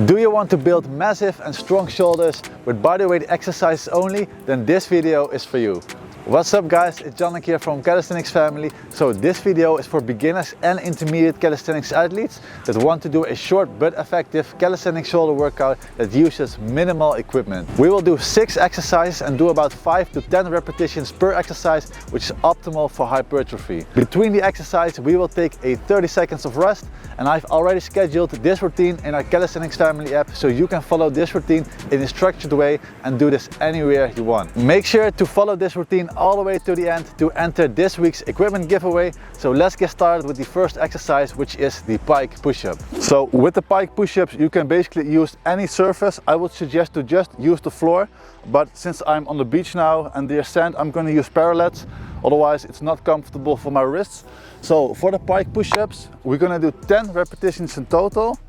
Do you want to build massive and strong shoulders with bodyweight exercises only? Then this video is for you. What's up guys, it's Janik here from Calisthenics family. So this video is for beginners and intermediate calisthenics athletes that want to do a short but effective calisthenics shoulder workout that uses minimal equipment. We will do 6 exercises and do about 5 to 10 repetitions per exercise, which is optimal for hypertrophy. Between the exercise we will take a 30 seconds of rest, and I've already scheduled this routine in our Calisthenics family app, so you can follow this routine in a structured way and do this anywhere you want. Make sure to follow this routine all the way to the end to enter this week's equipment giveaway. So let's get started with the first exercise, which is the pike push-up. So with the pike push-ups you can basically use any surface. I would suggest to just use the floor, but since I'm on the beach now and there's sand, I'm going to use parallettes, otherwise it's not comfortable for my wrists. So for the pike push-ups we're going to do 10 repetitions in total,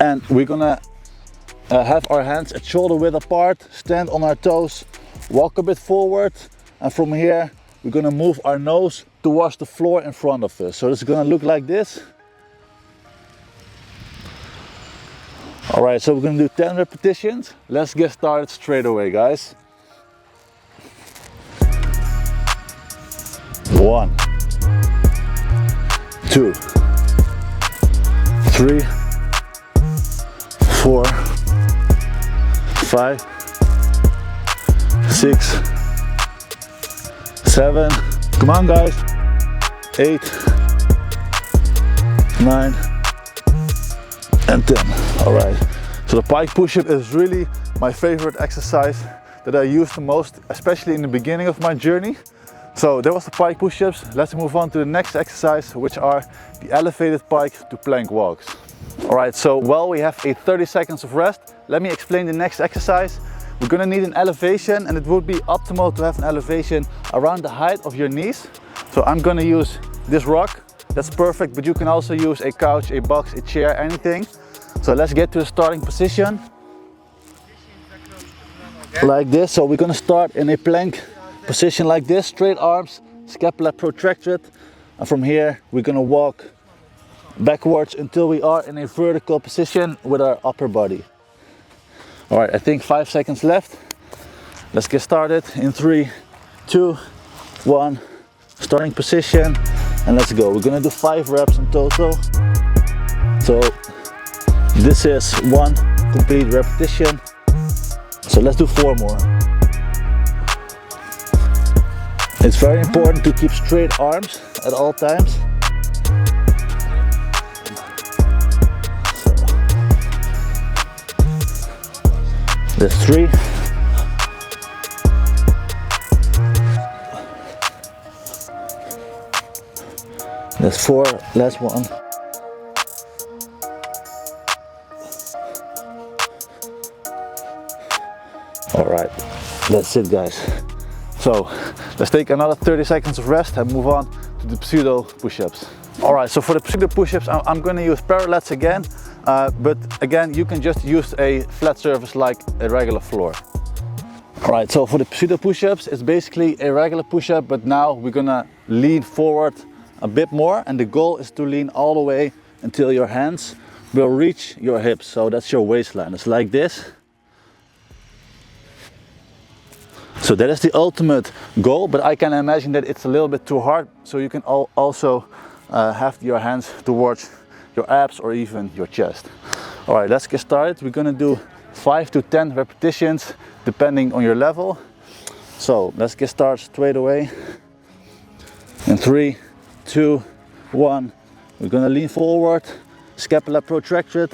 and we're going to have our hands at shoulder width apart, stand on our toes, walk a bit forward, and from here we're going to move our nose towards the floor in front of us. So it's going to look like this. Alright, so we're going to do 10 repetitions. Let's get started straight away, guys. 1, 2, 3, 4, 5, 6, 7, come on guys, 8, 9, and 10. Alright, so the pike push-up is really my favorite exercise that I use the most, especially in the beginning of my journey. So that was the pike push-ups. Let's move on to the next exercise, which are the elevated pike to plank walks. Alright, so while we have a 30 seconds of rest, let me explain the next exercise. We're going to need an elevation, and it would be optimal to have an elevation around the height of your knees. So I'm going to use this rock. That's perfect, but you can also use a couch, a box, a chair, anything. So let's get to the starting position. Like this. So we're going to start in a plank position like this, straight arms, scapula protracted, and from here we're going to walk backwards until we are in a vertical position with our upper body. Alright, I think 5 seconds left. Let's get started in 3, 2, 1, starting position, and let's go. We're gonna do 5 reps in total. So this is 1 complete repetition. So let's do 4 more. It's very important to keep straight arms at all times. There's 3. There's 4, last one. Alright, that's it guys. So let's take another 30 seconds of rest and move on to the pseudo push-ups. Alright, so for the pseudo push-ups I'm going to use parallettes again. But again, you can just use a flat surface like a regular floor. Alright, so for the pseudo push-ups, it's basically a regular push-up, but now we're gonna lean forward a bit more, and the goal is to lean all the way until your hands will reach your hips. So that's your waistline. It's like this. So that is the ultimate goal, but I can imagine that it's a little bit too hard, so you can also have your hands towards your abs or even your chest. Alright, let's get started. We're gonna do 5 to 10 repetitions depending on your level. So let's get started straight away. In 3, 2, 1, we're gonna lean forward, scapula protracted,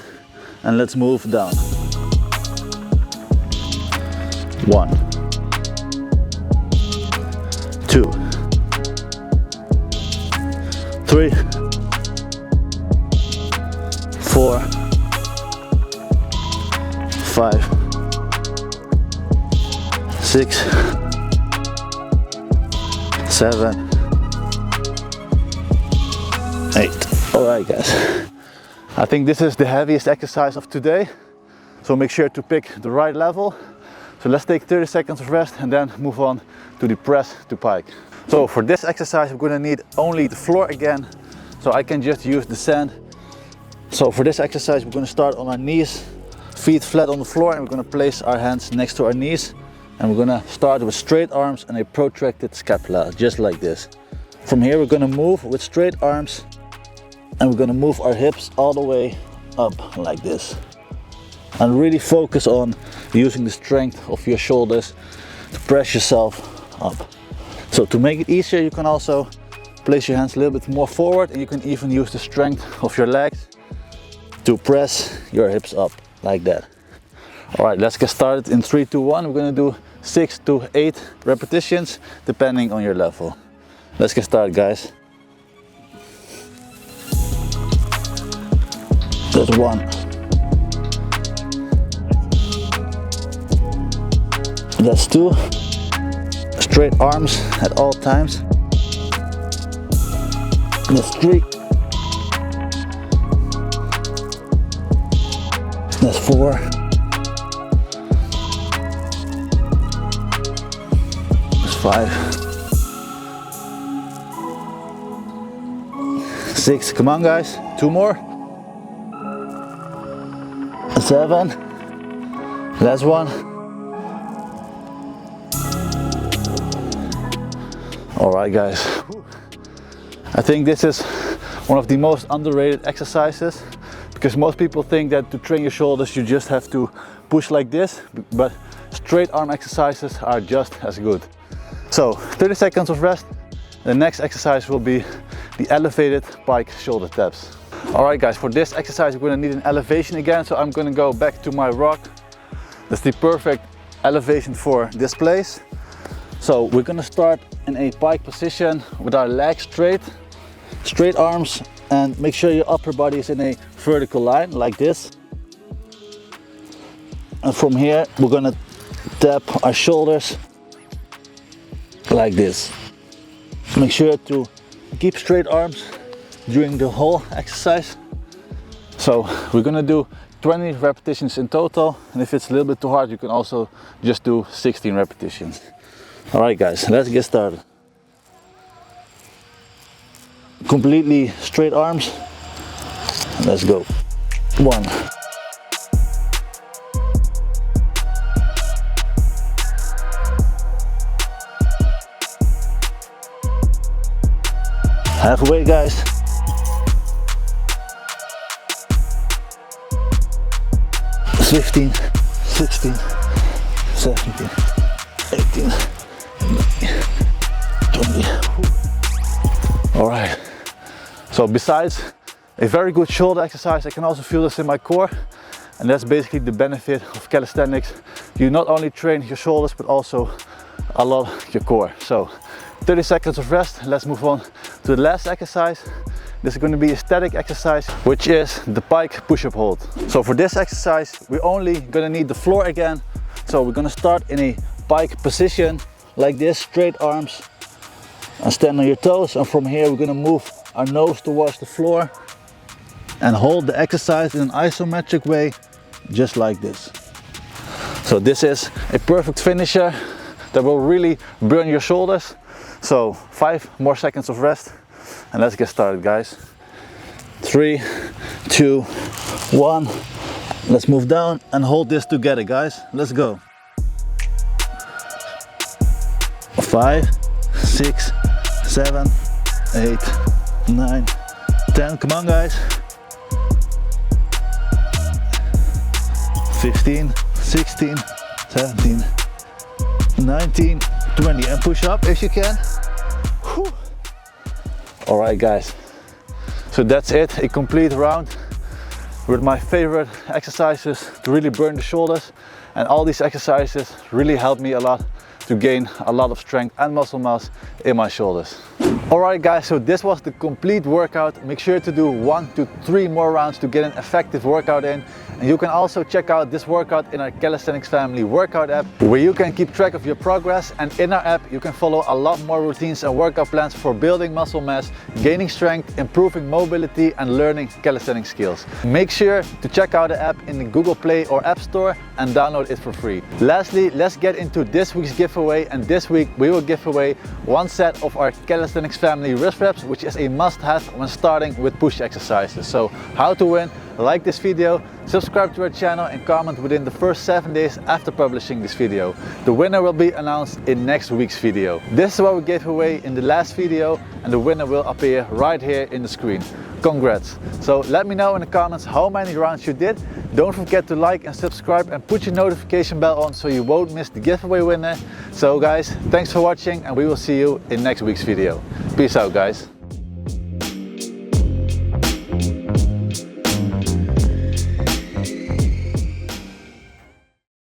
and let's move down. 1, 2, 3, 4, 5, 6, 7, 8. Alright guys, I think this is the heaviest exercise of today, so make sure to pick the right level. So let's take 30 seconds of rest and then move on to the press to pike. So for this exercise we're going to need only the floor again, so I can just use the sand So for this exercise, we're going to start on our knees, feet flat on the floor, and we're going to place our hands next to our knees. And we're going to start with straight arms and a protracted scapula, just like this. From here, we're going to move with straight arms, and we're going to move our hips all the way up like this. And really focus on using the strength of your shoulders to press yourself up. So to make it easier, you can also place your hands a little bit more forward, and you can even use the strength of your legs to press your hips up like that. All right, let's get started. In 3, 2, 1, we're going to do 6 to 8 repetitions depending on your level. Let's get started, guys. That's 1. That's 2. Straight arms at all times. That's 3. That's 4. That's 5. 6. Come on, guys. 2 more. 7. Last one. All right, guys. I think this is one of the most underrated exercises, because most people think that to train your shoulders you just have to push like this, but straight arm exercises are just as good. So 30 seconds of rest. The next exercise will be the elevated pike shoulder taps. All right, guys, for this exercise we're going to need an elevation again, so I'm going to go back to my rock. That's the perfect elevation for this place. So we're going to start in a pike position with our legs straight arms, and make sure your upper body is in a vertical line like this. And from here we're going to tap our shoulders like this. Make sure to keep straight arms during the whole exercise. So we're going to do 20 repetitions in total, and if it's a little bit too hard you can also just do 16 repetitions. All right, guys, let's get started. Completely straight arms. Let's go. 1. Halfway, guys. 15, 16, 17, 18, 20. All right. So besides a very good shoulder exercise, I can also feel this in my core, and that's basically the benefit of calisthenics. You not only train your shoulders but also a lot your core. So 30 seconds of rest. Let's move on to the last exercise. This is going to be a static exercise, which is the pike push-up hold. So for this exercise we're only going to need the floor again. So we're going to start in a pike position like this, straight arms, and stand on your toes, and from here we're going to move our nose towards the floor and hold the exercise in an isometric way, just like this. So this is a perfect finisher that will really burn your shoulders. So 5 more seconds of rest, and let's get started, guys. 3, 2, 1. Let's move down and hold this together, guys. Let's go. 5, 6, 7, 8, 9, 10. Come on, guys. 15, 16, 17, 19, 20, and push up if you can. Whew. All right, guys. So that's it, a complete round with my favorite exercises to really burn the shoulders. And all these exercises really helped me a lot to gain a lot of strength and muscle mass in my shoulders. Alright, guys, so this was the complete workout. Make sure to do 1 to 3 more rounds to get an effective workout in. And you can also check out this workout in our Calisthenics Family workout app, where you can keep track of your progress. And in our app you can follow a lot more routines and workout plans for building muscle mass, gaining strength, improving mobility and learning calisthenics skills. Make sure to check out the app in the Google Play or App Store and download it for free. Lastly, let's get into this week's giveaway, and this week we will give away 1 set of our Calisthenics family wrist reps, which is a must-have when starting with push exercises. So how to win? Like this video, subscribe to our channel and comment within the first 7 days after publishing this video. The winner will be announced in next week's video. This is what we gave away in the last video and the winner will appear right here in the screen. Congrats! So let me know in the comments how many rounds you did. Don't forget to like and subscribe and put your notification bell on so you won't miss the giveaway winner. So guys, thanks for watching and we will see you in next week's video. Peace out guys.